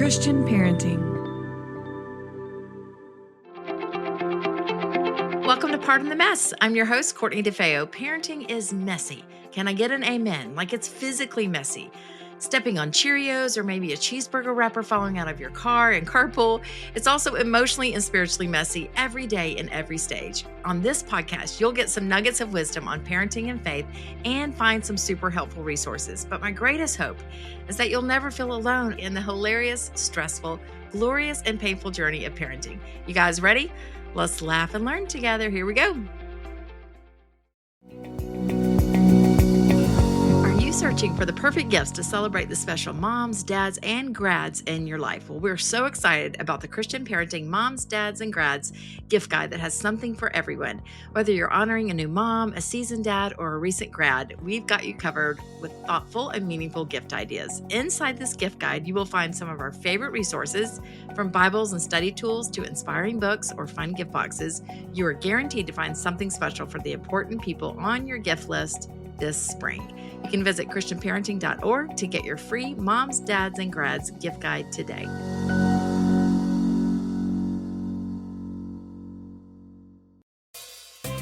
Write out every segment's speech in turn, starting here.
Christian Parenting. Welcome to Pardon the Mess. I'm your host, Courtney DeFeo. Parenting is messy. Can I get an amen? Like, it's physically messy. Stepping on Cheerios or maybe a cheeseburger wrapper falling out of your car in carpool. It's also emotionally and spiritually messy every day in every stage. On this podcast, you'll get some nuggets of wisdom on parenting and faith and find some super helpful resources. But my greatest hope is that you'll never feel alone in the hilarious, stressful, glorious, and painful journey of parenting. You guys ready? Let's laugh and learn together. Here we go. Are you searching for the perfect gifts to celebrate the special moms, dads, and grads in your life? Well, we're so excited about the Christian Parenting Moms, Dads, and Grads gift guide that has something for everyone. Whether you're honoring a new mom, a seasoned dad, or a recent grad, we've got you covered with thoughtful and meaningful gift ideas. Inside this gift guide, you will find some of our favorite resources, from Bibles and study tools to inspiring books or fun gift boxes. You are guaranteed to find something special for the important people on your gift list this spring. You can visit christianparenting.org to get your free Moms, Dads, and Grads gift guide today.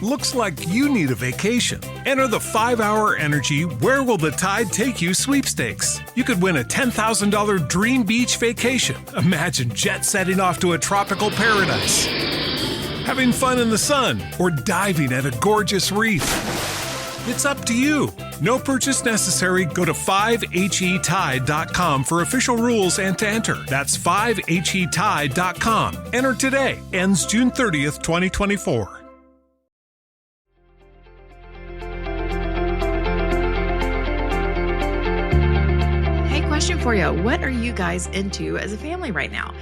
Looks like you need a vacation. Enter the 5-Hour Energy Where Will the Tide Take You sweepstakes. You could win a $10,000 dream beach vacation. Imagine jet setting off to a tropical paradise, having fun in the sun, or diving at a gorgeous reef. It's up to you. No purchase necessary. Go to 5HETide.com for official rules and to enter. That's 5HETide.com. Enter today. Ends June 30th, 2024. Question for you. What are you guys into as a family right now?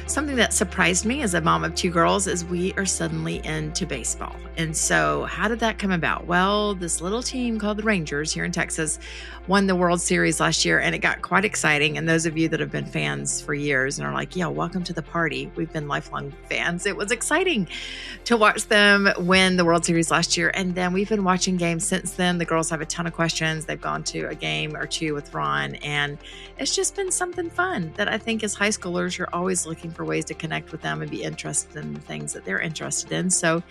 Something that surprised me as a mom of 2 girls is we are suddenly into baseball. And so how did that come about? Well, this little team called the Rangers here in Texas won the World Series last year, and it got quite exciting. And those of you that have been fans for years and are like, yeah, welcome to the party. We've been lifelong fans. It was exciting to watch them win the World Series last year. And then we've been watching games since then. The girls have a ton of questions. They've gone to a game or 2 with Ron, and it's just been something fun that I think as high schoolers, you're always looking for ways to connect with them and be interested in the things that they're interested in. So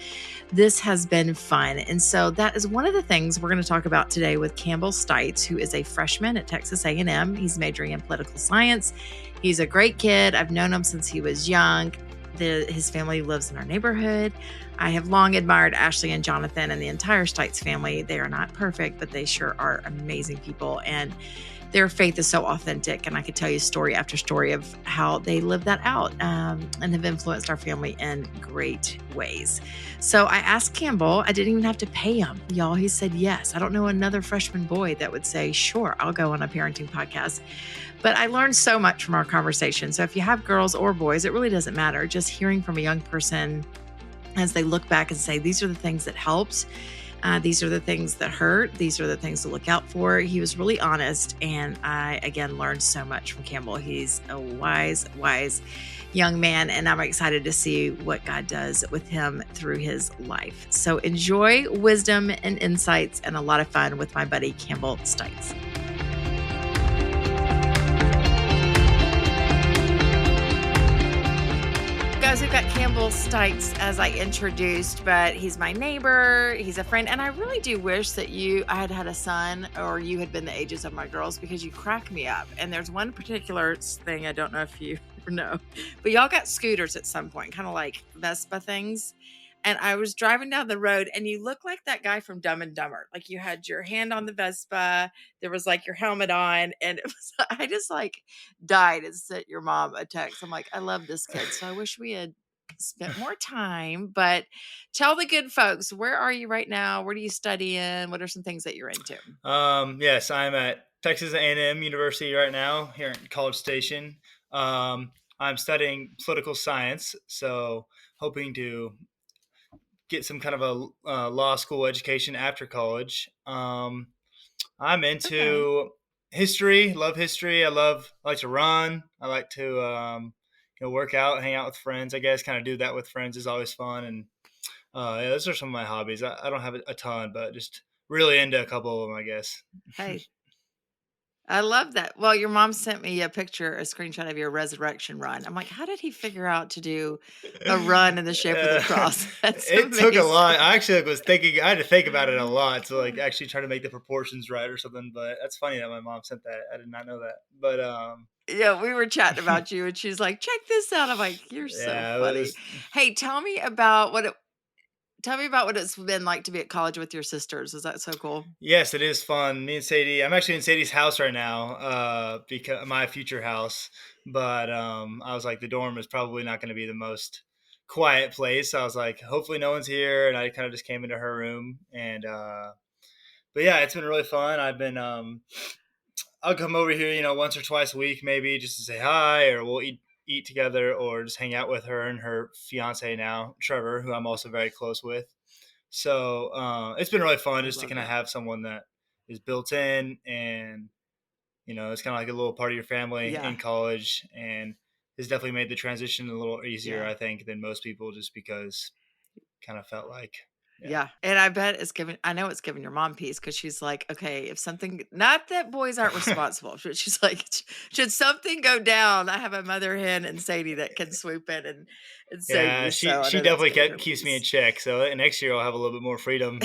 this has been fun. And so that is one of the things we're going to talk about today with Campbell Stites, who is a freshman at Texas A&M. He's majoring in political science. He's a great kid. I've known him since he was young. His family lives in our neighborhood. I have long admired Ashley and Jonathan and the entire Stites family. They are not perfect, but they sure are amazing people. And their faith is so authentic, and I could tell you story after story of how they live that out and have influenced our family in great ways. So I asked Campbell, I didn't even have to pay him, y'all. He said yes. I don't know another freshman boy that would say, sure, I'll go on a parenting podcast. But I learned so much from our conversation. So if you have girls or boys, it really doesn't matter. Just hearing from a young person as they look back and say, these are the things that helped. These are the things that hurt. These are the things to look out for. He was really honest. And I, again, learned so much from Campbell. He's a wise young man. And I'm excited to see what God does with him through his life. So enjoy wisdom and insights and a lot of fun with my buddy, Campbell Stites. Guys, we've got Campbell Stites as I introduced, but he's my neighbor, he's a friend, and I really do wish that I had had a son or you had been the ages of my girls, because you crack me up. And there's one particular thing, I don't know if you know, but y'all got scooters at some point, kind of like Vespa things. And I was driving down the road, and you look like that guy from Dumb and Dumber. Like, you had your hand on the Vespa, there was like your helmet on, and it was, I just like died and sent your mom a text. I'm like, I love this kid. So I wish we had spent more time. But tell the good folks, where are you right now? What are you studying? What are some things that you're into? Yes, I'm at Texas A&M University right now here in College Station. I'm studying political science, so hoping to get some kind of a law school education after college. I'm into history, love history. I like to run. I like to work out, hang out with friends. I guess kind of do that with friends is always fun. And yeah, those are some of my hobbies. I don't have a ton, but just really into a couple of them, I guess. Hey, I love that. Well, your mom sent me a picture, a screenshot of your resurrection run. I'm like, how did he figure out to do a run in the shape of the Uh, cross? That's it took a amazing. lot. I actually was thinking, I had to think about it a lot to like actually try to make the proportions right or something. But that's funny that my mom sent that. I did not know that. But Yeah, we were chatting about you, and she's like, "Check this out." I'm like, "You're so yeah, it funny." was. Hey, tell me about what it's been like to be at college with your sisters. Is that so cool? Yes, it is fun. Me and Sadie. I'm actually in Sadie's house right now, because my future house. But I was like, the dorm is probably not going to be the most quiet place. So I was like, hopefully no one's here, and I kind of just came into her room, and but yeah, it's been really fun. I'll come over here, once or twice a week, maybe just to say hi, or we'll eat together, or just hang out with her and her fiance now, Trevor, who I'm also very close with. So it's been really fun I just to love kind of it. have someone that is built in, and it's kind of like a little part of your family Yeah, in college, and has definitely made the transition a little easier, yeah. I think, than most people, just because kind of felt like, yeah, Yeah, and I bet I know it's giving your mom peace because she's like, "Okay, if something," not that boys aren't responsible, but she's like, Should something go down, I have a mother hen and Sadie that can swoop in and save yeah. you." She So I she know that's definitely giving her keeps me in peace. check. So next year I'll have a little bit more freedom.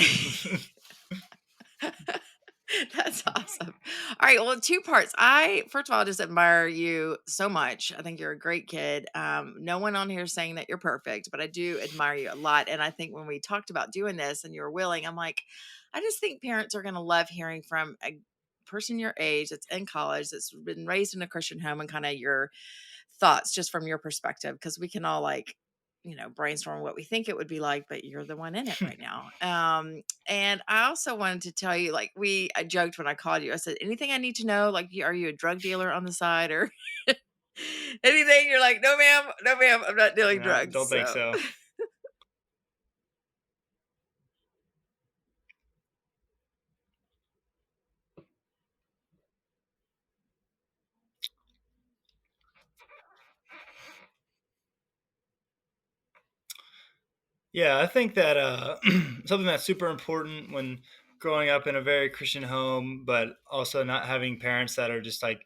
That's awesome. All right, well, 2 parts. I first of all, just admire you so much. I think you're a great kid. No one on here is saying that you're perfect, but I do admire you a lot, and I think when we talked about doing this and you were willing, I'm like, I just think parents are gonna love hearing from a person your age that's in college, that's been raised in a Christian home, and kinda your thoughts just from your perspective, because we can all, like, brainstorm what we think it would be like, but you're the one in it right now. And I also wanted to tell you, like, I joked when I called you. I said, anything I need to know? Like, are you a drug dealer on the side or anything? You're like, no, ma'am, no, ma'am, I'm not dealing No, drugs. don't think So, so. Yeah, I think that something that's super important when growing up in a very Christian home, but also not having parents that are just like,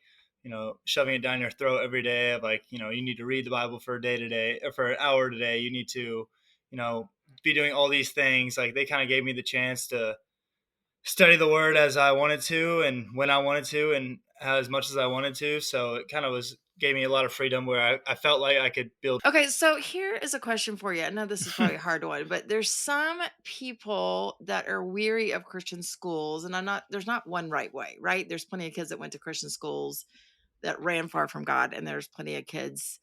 shoving it down your throat every day of like, you need to read the Bible for a day today, or for an hour today. You need to, you know, be doing all these things. Like they kind of gave me the chance to study the word as I wanted to and when I wanted to and as much as I wanted to. So it kind of gave me a lot of freedom where I felt like I could build. okay, so here is a question for you. I know this is probably a hard one, but there's some people that are weary of Christian schools, and there's not one right way, right? There's plenty of kids that went to Christian schools that ran far from God, and there's plenty of kids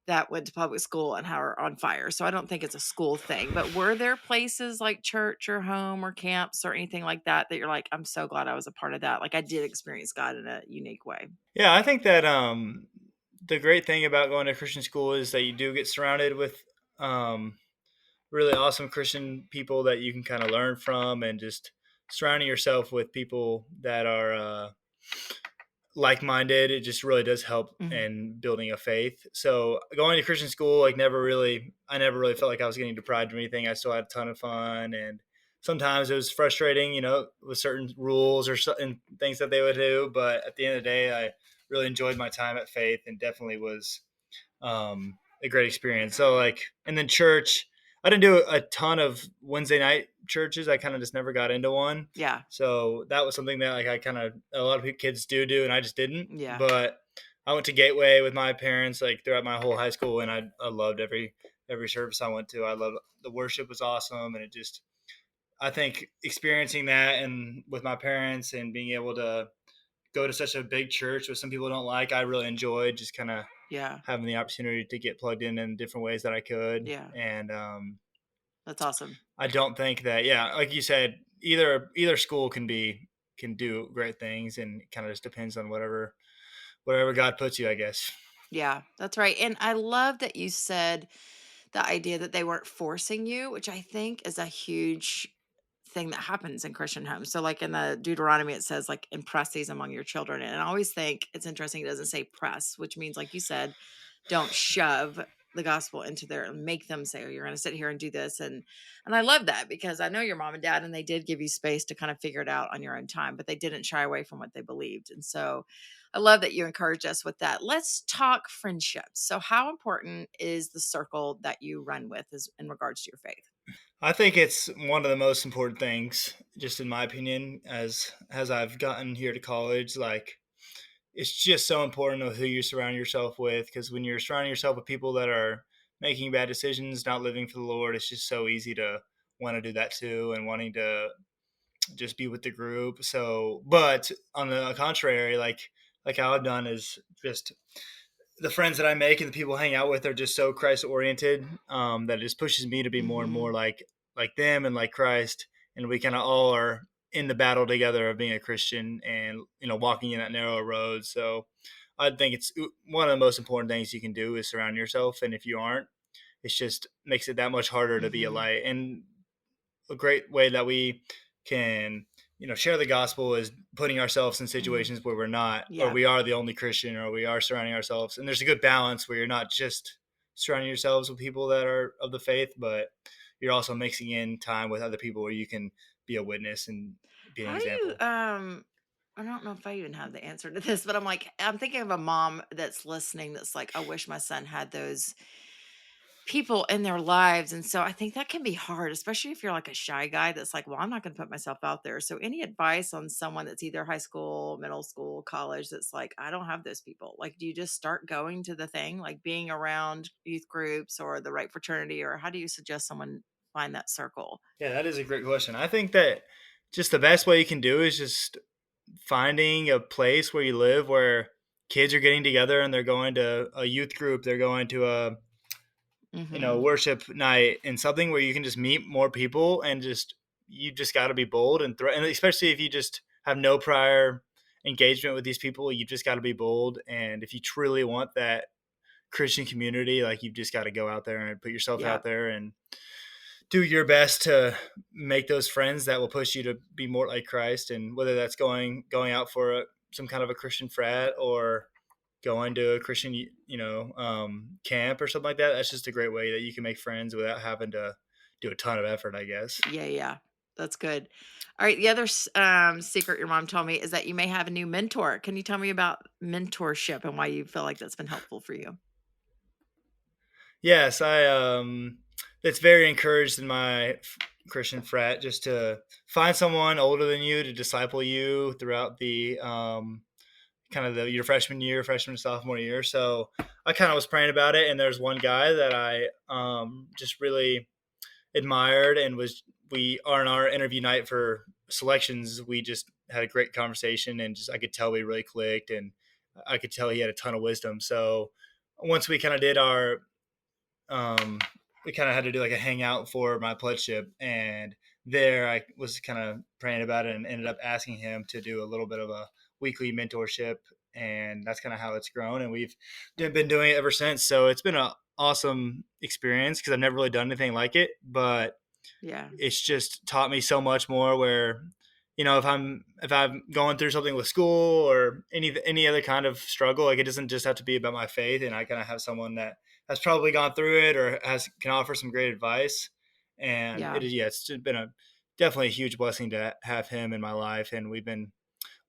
that went to public school and are on fire. So I don't think it's a school thing. But were there places like church or home or camps or anything like that that you're like, I'm so glad I was a part of that? Like I did experience God in a unique way. Yeah, I think that the great thing about going to Christian school is that you do get surrounded with um, really awesome Christian people that you can kind of learn from, and just surrounding yourself with people that are like-minded. It just really does help Mhm. in building a faith. So going to Christian school, like I never really felt like I was getting deprived of anything. I still had a ton of fun, and sometimes it was frustrating, with certain rules or certain things that they would do. But at the end of the day, I really enjoyed my time at Faith, and definitely was a great experience. So like, and then church, I didn't do a ton of Wednesday night churches. I kind of just never got into one. Yeah. So that was something that like I kind of a lot of kids do, and I just didn't. Yeah. But I went to Gateway with my parents like throughout my whole high school, and I loved every service I went to. I loved the worship was awesome, and it just I think experiencing that and with my parents and being able to go to such a big church, which some people don't like, I really enjoyed just kind of Yeah. having the opportunity to get plugged in different ways that I could. Yeah. And That's awesome. I don't think that, yeah, like you said, either school can do great things, and it kind of just depends on whatever God puts you, I guess. Yeah, that's right. And I love that you said the idea that they weren't forcing you, which I think is a huge thing that happens in Christian homes. So, like in the Deuteronomy, it says, like, impress these among your children. And I always think it's interesting, it doesn't say press, which means, like you said, don't shove the gospel into their and make them say, oh, you're going to sit here and do this. And I love that because I know your mom and dad, and they did give you space to kind of figure it out on your own time, but they didn't shy away from what they believed. And so I love that you encouraged us with that. Let's talk friendships. So how important is the circle that you run with in regards to your faith? I think it's one of the most important things, just in my opinion, as I've gotten here to college. Like, it's just so important of who you surround yourself with, because when you're surrounding yourself with people that are making bad decisions, not living for the Lord, it's just so easy to want to do that too, and wanting to just be with the group. So, but on the contrary, like how I've done is just the friends that I make and the people I hang out with are just so Christ oriented, that it just pushes me to be more and Mm-hmm. more like them and like Christ. And we kind of all are in the battle together of being a Christian and, walking in that narrow road. So I think it's one of the most important things you can do is surround yourself. And if you aren't, it just makes it that much harder to be a Mm-hmm. light. And a great way that we can share the gospel is putting ourselves in Mm-hmm. situations where we're not, or Yeah. we are the only Christian, or we are surrounding ourselves, and there's a good balance where you're not just surrounding yourselves with people that are of the faith, but you're also mixing in time with other people where you can be a witness and be an How do you example. I don't know if I even have the answer to this, but I'm thinking of a mom that's listening that's like, I wish my son had those people in their lives. And so I think that can be hard, especially if you're like a shy guy that's like, well, I'm not going to put myself out there. So any advice on someone that's either high school, middle school, college that's like, I don't have those people? Like, do you just start going to the thing, like being around youth groups or the right fraternity, or how do you suggest someone find that circle? Yeah, that is a great question. I think that just the best way you can do is just finding a place where you live where kids are getting together and they're going to a youth group, they're going to a Mm-hmm. worship night, and something where you can just meet more people, and just you just got to be bold and especially if you just have no prior engagement with these people, you just got to be bold. And if you truly want that Christian community, like, you've just got to go out there and put yourself Yeah. out there and do your best to make those friends that will push you to be more like Christ. And whether that's going out for some kind of a Christian frat, or going to a Christian, camp or something like that. That's just a great way that you can make friends without having to do a ton of effort, I guess. Yeah, yeah. That's good. All right. The other secret your mom told me is that you may have a new mentor. Can you tell me about mentorship and why you feel like that's been helpful for you? Yes, it's very encouraged in my Christian frat just to find someone older than you to disciple you throughout the kind of your freshman year, freshman sophomore year. So I kind of was praying about it, and there's one guy that I just really admired, and was we are on our interview night for selections. We just had a great conversation, and just I could tell we really clicked, and I could tell he had a ton of wisdom. So once we kind of did our um, we kind of had to do like a hangout for my pledgeship, and there I was kind of praying about it and ended up asking him to do a little bit of a weekly mentorship, and that's kind of how it's grown, and we've been doing it ever since. So it's been an awesome experience because I've never really done anything like it, but Yeah. it's just taught me so much more. Where if I'm going through something with school or any other kind of struggle, like, it doesn't just have to be about my faith, and I kind of have someone that has probably gone through it or can offer some great advice. And Yeah. it's just been a definitely a huge blessing to have him in my life. And we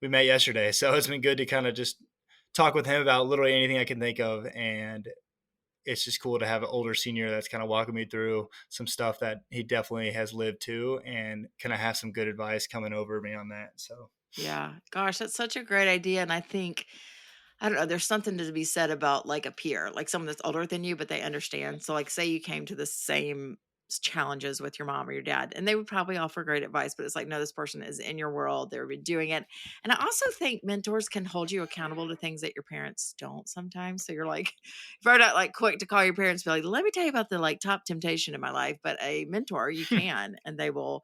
met yesterday, so it's been good to kind of just talk with him about literally anything I can think of. And it's just cool to have an older senior that's kind of walking me through some stuff that he definitely has lived too, and kind of have some good advice coming over me on that. So Yeah. Gosh, that's such a great idea. And I think, I don't know, there's something to be said about like a peer, like someone that's older than you, but they understand. So, like, say you came to the same challenges with your mom or your dad, and they would probably offer great advice, but it's like, no, this person is in your world. They've been doing it. And I also think mentors can hold you accountable to things that your parents don't sometimes. So you're like, if you're not like quick to call your parents, be like, let me tell you about the like top temptation in my life, but a mentor, you can, and they will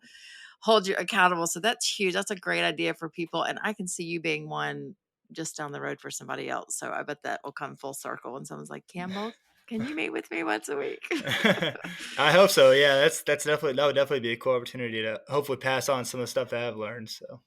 hold you accountable. So that's huge. That's a great idea for people. And I can see you being one just down the road for somebody else. So I bet that will come full circle. And someone's like, Campbell, can you meet with me once a week? I hope so. Yeah, that would definitely be a cool opportunity to hopefully pass on some of the stuff that I've learned. So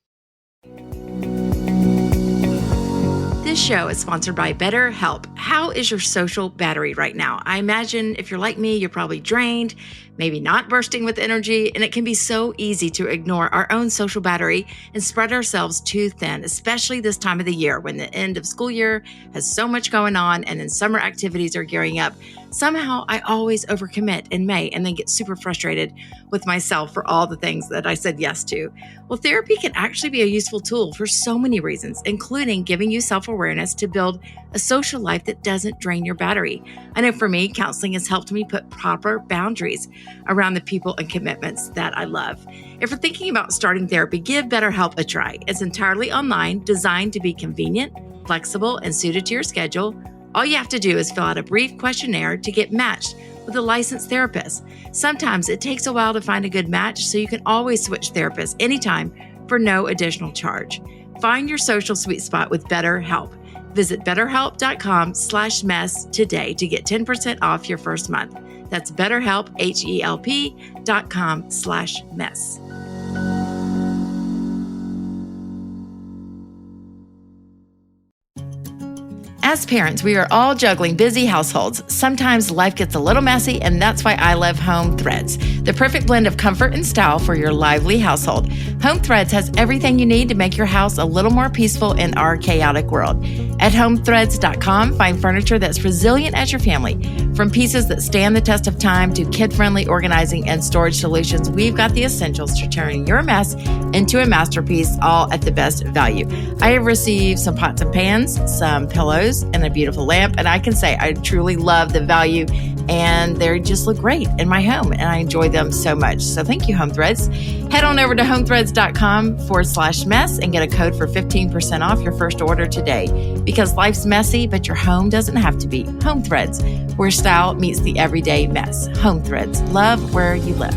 This show is sponsored by BetterHelp. How is your social battery right now? I imagine if you're like me, you're probably drained, maybe not bursting with energy, and it can be so easy to ignore our own social battery and spread ourselves too thin, especially this time of the year when the end of school year has so much going on and then summer activities are gearing up. Somehow I always overcommit in May and then get super frustrated with myself for all the things that I said yes to. Well, therapy can actually be a useful tool for so many reasons, including giving you self-awareness to build a social life that doesn't drain your battery. I know for me, counseling has helped me put proper boundaries around the people and commitments that I love. If you're thinking about starting therapy, give BetterHelp a try. It's entirely online, designed to be convenient, flexible, and suited to your schedule. All you have to do is fill out a brief questionnaire to get matched with a licensed therapist. Sometimes it takes a while to find a good match, so you can always switch therapists anytime for no additional charge. Find your social sweet spot with BetterHelp. Visit betterhelp.com/mess today to get 10% off your first month. That's BetterHelp, HELP.com/mess. As parents, we are all juggling busy households. Sometimes life gets a little messy, and that's why I love Home Threads, the perfect blend of comfort and style for your lively household. Home Threads has everything you need to make your house a little more peaceful in our chaotic world. At homethreads.com, find furniture that's resilient as your family. From pieces that stand the test of time to kid-friendly organizing and storage solutions, we've got the essentials to turn your mess into a masterpiece, all at the best value. I have received some pots and pans, some pillows, and a beautiful lamp, and I can say I truly love the value, and they just look great in my home, and I enjoy them so much. So thank you, Home Threads. Head on over to homethreads.com/mess and get a code for 15% off your first order today. Because life's messy, but your home doesn't have to be. Home Threads, where style meets the everyday mess. Home Threads, love where you live.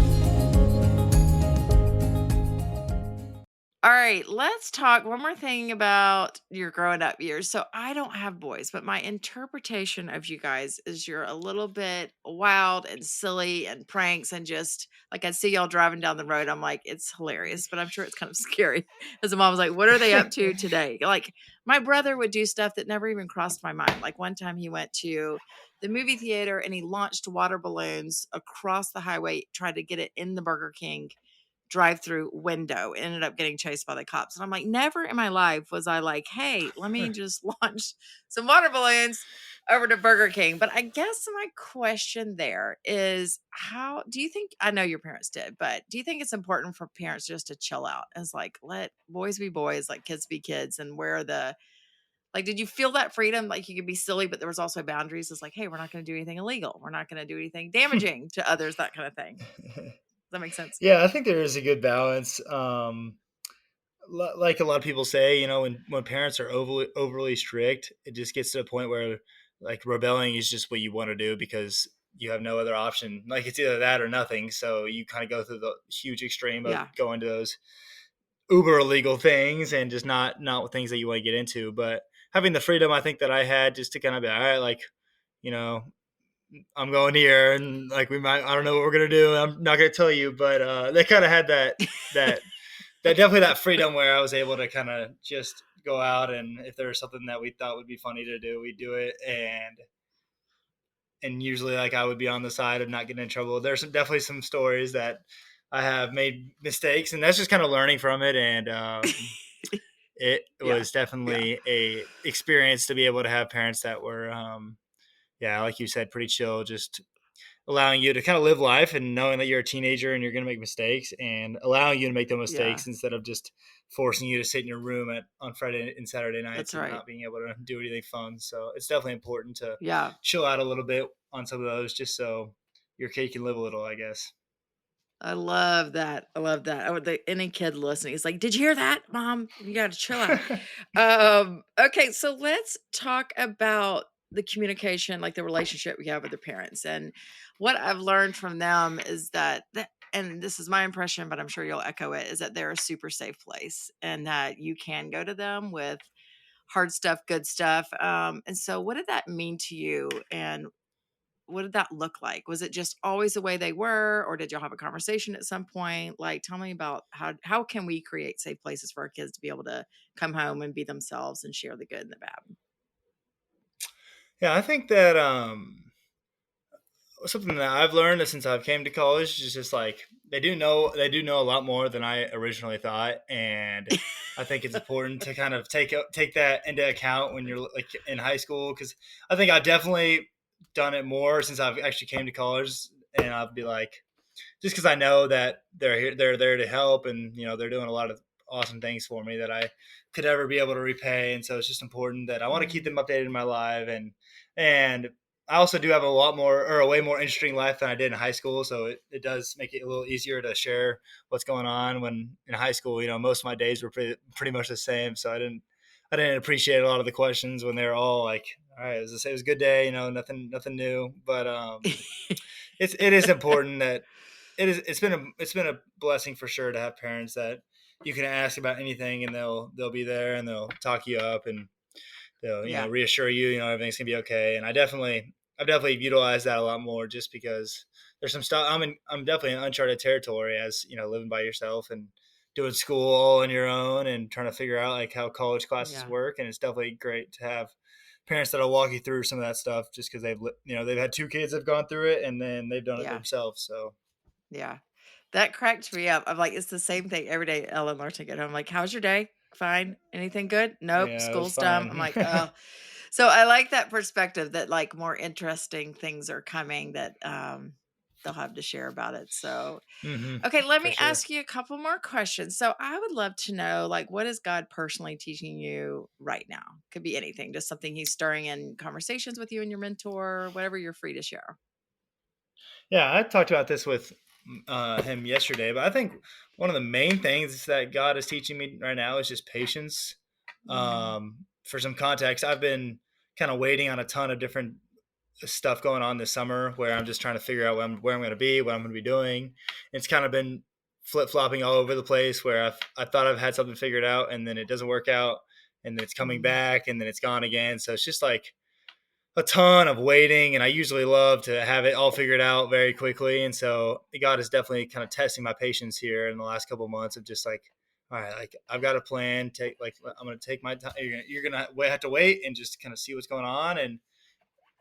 All right, let's talk one more thing about your growing up years. So I don't have boys, but my interpretation of you guys is you're a little bit wild and silly and pranks and just like I see y'all driving down the road. I'm like, it's hilarious, but I'm sure it's kind of scary. As a mom was like, what are they up to today? Like my brother would do stuff that never even crossed my mind. Like one time he went to the movie theater and he launched water balloons across the highway, tried to get it in the Burger King drive-through window, ended up getting chased by the cops. And I'm like, never in my life was I like, hey, let me just launch some water balloons over to Burger King. But I guess my question there is, how do you think, I know your parents did, but do you think it's important for parents just to chill out? It's like, let boys be boys, like kids be kids, and where the, like, did you feel that freedom? Like you could be silly, but there was also boundaries. It's like, hey, we're not going to do anything illegal. We're not going to do anything damaging to others, that kind of thing. Does that make sense? Yeah, I think there is a good balance. Like a lot of people say, when parents are overly strict, it just gets to a point where like rebelling is just what you want to do because you have no other option. Like it's either that or nothing. So you kind of go through the huge extreme of Yeah. going to those uber illegal things and just not things that you want to get into. But having the freedom, I think that I had just to kind of be all right, like you know, I'm going here and like I don't know what we're gonna do. I'm not gonna tell you, but they kind of had that definitely that freedom where I was able to kind of just go out and if there was something that we thought would be funny to do, we'd do it. And usually like I would be on the side of not getting in trouble. There's definitely some stories that I have made mistakes and that's just kind of learning from it. And it Yeah. was definitely a experience to be able to have parents that were, yeah, like you said, pretty chill, just allowing you to kind of live life and knowing that you're a teenager and you're going to make mistakes and allowing you to make those Yeah. mistakes instead of just forcing you to sit in your room on Friday and Saturday nights That's and right. not being able to do anything fun. So it's definitely important to Yeah. chill out a little bit on some of those just so your kid can live a little, I guess. I love that. I love that. Any kid listening is like, did you hear that, Mom? You got to chill out. Okay, so let's talk about the communication, like the relationship we have with the parents. And what I've learned from them is that, and this is my impression, but I'm sure you'll echo it, is that they're a super safe place and that you can go to them with hard stuff, good stuff. And so what did that mean to you? And what did that look like? Was it just always the way they were, or did y'all have a conversation at some point? Like, tell me about how can we create safe places for our kids to be able to come home and be themselves and share the good and the bad? Yeah, I think that something that I've learned since I've came to college is just like they do know a lot more than I originally thought, and I think it's important to kind of take that into account when you're like in high school, because I think I've definitely done it more since I've actually came to college, and I'll be like, just because I know that they're here, they're there to help, and they're doing a lot of awesome things for me that I could ever be able to repay. And so it's just important that I want to keep Mm, them updated in my life, and I also do have a lot more or a way more interesting life than I did in high school. So it does make it a little easier to share what's going on. When in high school, most of my days were pretty much the same. So I didn't appreciate a lot of the questions when they were all like, all right, it was a good day, nothing new. But it is important that it's been a blessing for sure to have parents that you can ask about anything, and they'll be there, and they'll talk you up, and they'll yeah, reassure you, everything's gonna be okay. And I've definitely utilized that a lot more, just because there's some stuff I'm definitely in uncharted territory, as living by yourself and doing school all on your own and trying to figure out like how college classes yeah, work. And it's definitely great to have parents that'll walk you through some of that stuff, just because they've had two kids that have gone through it, and then they've done it yeah, themselves. So yeah. That cracked me up. I'm like, it's the same thing every day. Ellen Larson get home. Like, how's your day? Fine. Anything good? Nope. yeah, it was School's dumb. I'm fine. like, oh. So I like that perspective that like more interesting things are coming that they'll have to share about it. So okay, let For me sure. ask you a couple more questions. So I would love to know, like, what is God personally teaching you right now? Could be anything, just something He's stirring in conversations with you and your mentor, whatever you're free to share. Yeah, I talked about this with him yesterday, but I think one of the main things that God is teaching me right now is just patience. Mm, For some context, I've been kind of waiting on a ton of different stuff going on this summer, where I'm just trying to figure out where I'm going to be, what I'm going to be doing. It's kind of been flip flopping all over the place, where I thought I've had something figured out, and then it doesn't work out, and then it's coming mm, back, and then it's gone again. So it's just like a ton of waiting, and I usually love to have it all figured out very quickly. And so God is definitely kind of testing my patience here in the last couple of months, of just like, all right, like I've got a plan. I'm going to take my time. You're gonna have to wait and just kind of see what's going on. And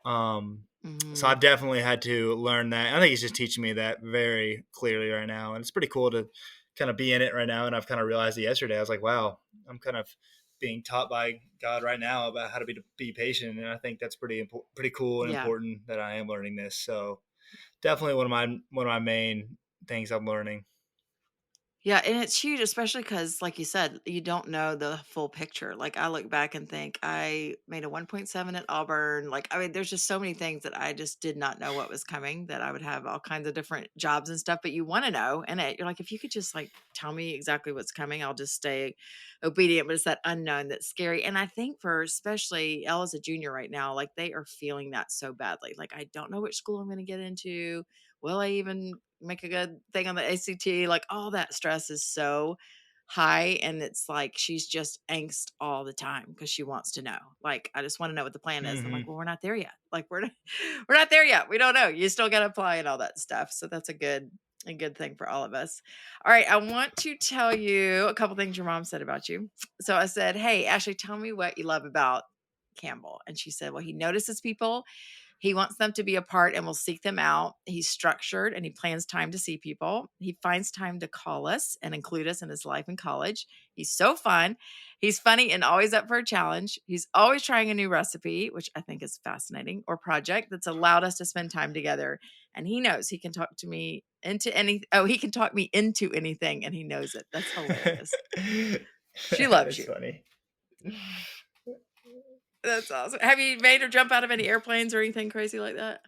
um, so mm, I've definitely had to learn that. I think he's just teaching me that very clearly right now, and it's pretty cool to kind of be in it right now. And I've kind of realized it yesterday. I was like, wow, I'm kind of being taught by God right now about how to be patient, and I think that's pretty cool and yeah. important that I am learning this. So definitely one of my main things I'm learning. Yeah, and it's huge, especially because, like you said, you don't know the full picture. Like, I look back and think I made a 1.7 at Auburn. Like, I mean, there's just so many things that I just did not know what was coming, that I would have all kinds of different jobs and stuff, but you wanna know, and you're like, "If you could just, like, tell me exactly what's coming, I'll just stay obedient," but it's that unknown that's scary, and I think for especially Ella's a junior right now, like, they are feeling that so badly. Like, "I don't know which school I'm gonna get into. Will I even make a good thing on the ACT?" Like, all that stress is so high, and it's like she's just angst all the time because she wants to know. Like, "I just wanna know what the plan is." I'm like, Hmm. "Well, we're not there yet. Like, we're not we're not there yet. We don't know. You still gotta apply and all that stuff." So that's a good thing for all of us. All right, I want to tell you a couple things your mom said about you. So I said, "Hey, Ashley, tell me what you love about Campbell." And she said, "Well, he notices people, he wants them to be a part and will seek them out. He's structured and he plans time to see people. He finds time to call us and include us in his life in college. He's so fun. He's funny and always up for a challenge. He's always trying a new recipe, which I think is fascinating, or project that's allowed us to spend time together. And he knows he can talk to me into any oh, he can talk me into anything, and he knows it." That's hilarious. She loves That's you. funny. That's awesome. Have you made her jump out of any airplanes or anything crazy like that?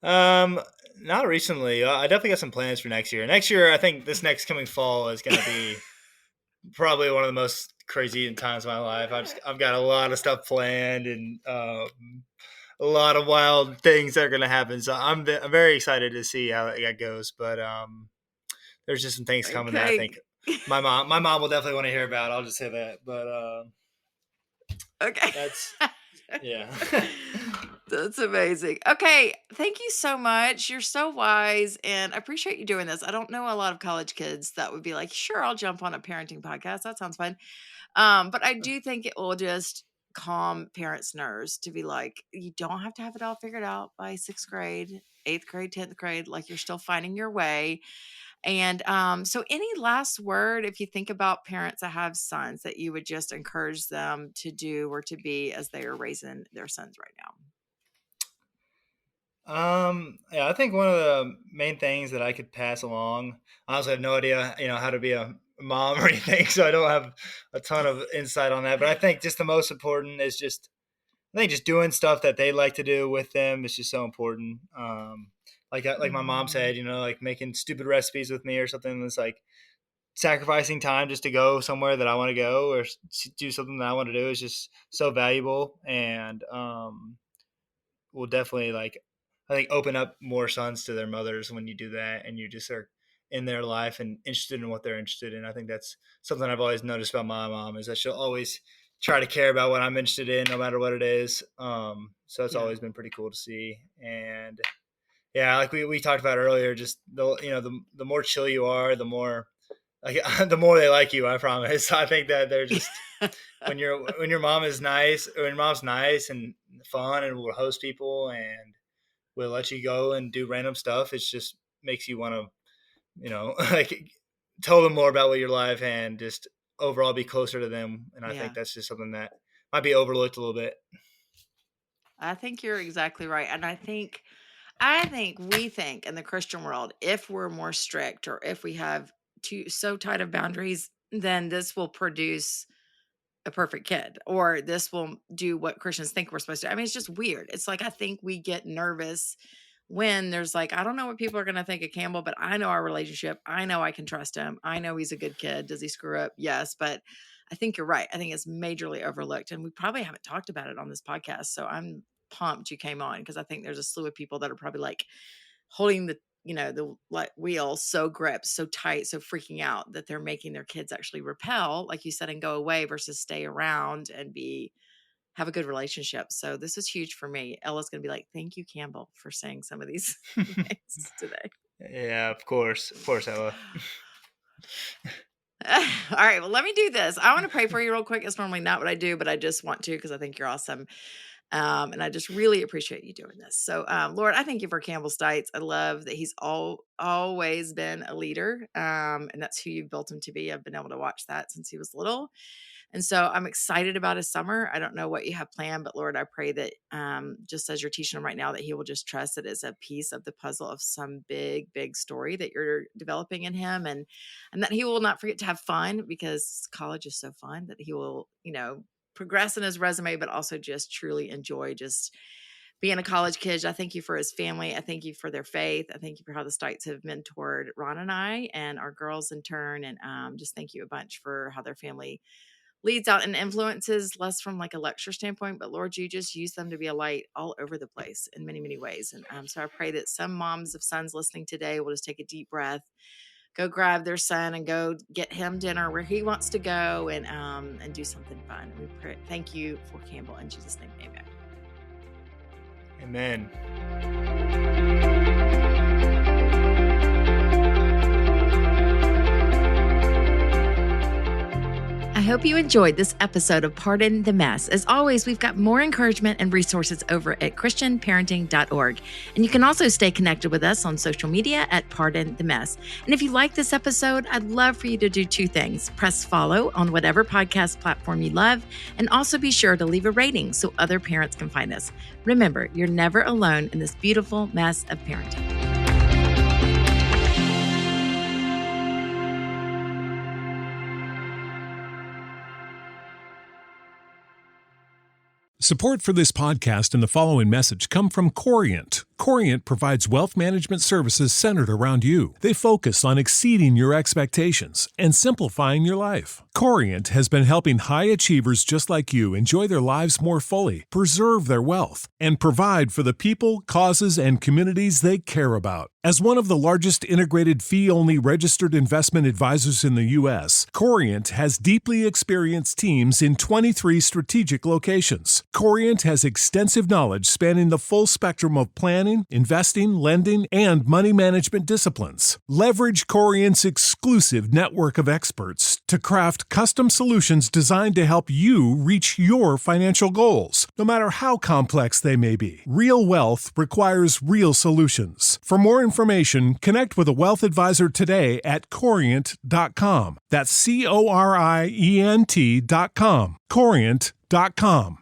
Um, Not recently. I definitely got some plans for next year. Next year, I think this next coming fall is going to be probably one of the most crazy times of my life. I've got a lot of stuff planned, and a lot of wild things that are going to happen. So I'm very excited to see how that goes. But there's just some things coming that I Okay. think my mom will definitely want to hear about. I'll just say that. But Okay. that's yeah. That's amazing. Okay, thank you so much. You're so wise, and I appreciate you doing this. I don't know a lot of college kids that would be like, "Sure, I'll jump on a parenting podcast. That sounds fun." But I do think it will just calm parents' nerves to be like, you don't have to have it all figured out by 6th grade, 8th grade, 10th grade. Like you're still finding your way. And so, any last word, if you think about parents that have sons, that you would just encourage them to do or to be as they are raising their sons right now? Yeah, I think one of the main things that I could pass along, I also have no idea, how to be a mom or anything, so I don't have a ton of insight on that. But I think just the most important is just, I think just doing stuff that they like to do with them is just so important. Like my mom Mhm. said, like making stupid recipes with me or something that's like sacrificing time just to go somewhere that I want to go or do something that I want to do is just so valuable and will definitely like I think open up more sons to their mothers when you do that and you just are in their life and interested in what they're interested in. I think that's something I've always noticed about my mom is that she'll always try to care about what I'm interested in no matter what it is. So it's Yeah. always been pretty cool to see. And yeah, like we talked about earlier, just the more chill you are, the more like the more they like you, I promise. I think that they're just when your mom is nice, or when your mom's nice and fun and will host people and will let you go and do random stuff, it just makes you want to, like tell them more about what your life and just overall be closer to them. And I think Yeah. that's just something that might be overlooked a little bit. I think you're exactly right. And I think we think in the Christian world, if we're more strict or if we have too so tight of boundaries, then this will produce a perfect kid, or this will do what Christians think we're supposed to. I mean, it's just weird. It's like I think we get nervous when there's like, I don't know what people are going to think of Campbell, but I know our relationship. I know I can trust him. I know he's a good kid. Does he screw up? Yes. But I think you're right. I think it's majorly overlooked. And we probably haven't talked about it on this podcast. So I'm pumped you came on because I think there's a slew of people that are probably like holding the like wheel so gripped, so tight, so freaking out that they're making their kids actually repel, like you said, and go away versus stay around and have a good relationship. So this is huge for me. Ella's going to be like, thank you, Campbell, for saying some of these things today. Yeah, of course, Ella. All right. Well, let me do this. I want to pray for you real quick. It's normally not what I do, but I just want to because I think you're awesome. And I just really appreciate you doing this. So, Lord, I thank you for Campbell Stites. I love that he's always been a leader, and that's who you've built him to be. I've been able to watch that since he was little. And so I'm excited about his summer. I don't know what you have planned, but Lord, I pray that just as you're teaching him right now, that he will just trust it as a piece of the puzzle of some big, big story that you're developing in him, and that he will not forget to have fun because college is so fun. That he will, progress in his resume, but also just truly enjoy just being a college kid. I thank you for his family. I thank you for their faith. I thank you for how the Stites have mentored Ron and I and our girls in turn. And just thank you a bunch for how their family leads out and influences, less from like a lecture standpoint, but Lord, you just use them to be a light all over the place in many, many ways. And so I pray that some moms of sons listening today will just take a deep breath, go grab their son and go get him dinner where he wants to go, and do something fun. We pray, thank you for Campbell in Jesus' name, amen. Amen. I hope you enjoyed this episode of Pardon the Mess. As always, we've got more encouragement and resources over at christianparenting.org. And you can also stay connected with us on social media at Pardon the Mess. And if you like this episode, I'd love for you to do two things. Press follow on whatever podcast platform you love, and also be sure to leave a rating so other parents can find us. Remember, you're never alone in this beautiful mess of parenting. Support for this podcast and the following message come from Corient. Corient provides wealth management services centered around you. They focus on exceeding your expectations and simplifying your life. Corient has been helping high achievers just like you enjoy their lives more fully, preserve their wealth, and provide for the people, causes, and communities they care about. As one of the largest integrated fee-only registered investment advisors in the U.S., Corient has deeply experienced teams in 23 strategic locations. Corient has extensive knowledge spanning the full spectrum of planning, investing, lending, and money management disciplines. Leverage Corient's exclusive network of experts to craft custom solutions designed to help you reach your financial goals, no matter how complex they may be. Real wealth requires real solutions. For more information, connect with a wealth advisor today at Corient.com. That's Corient.com. Corient.com.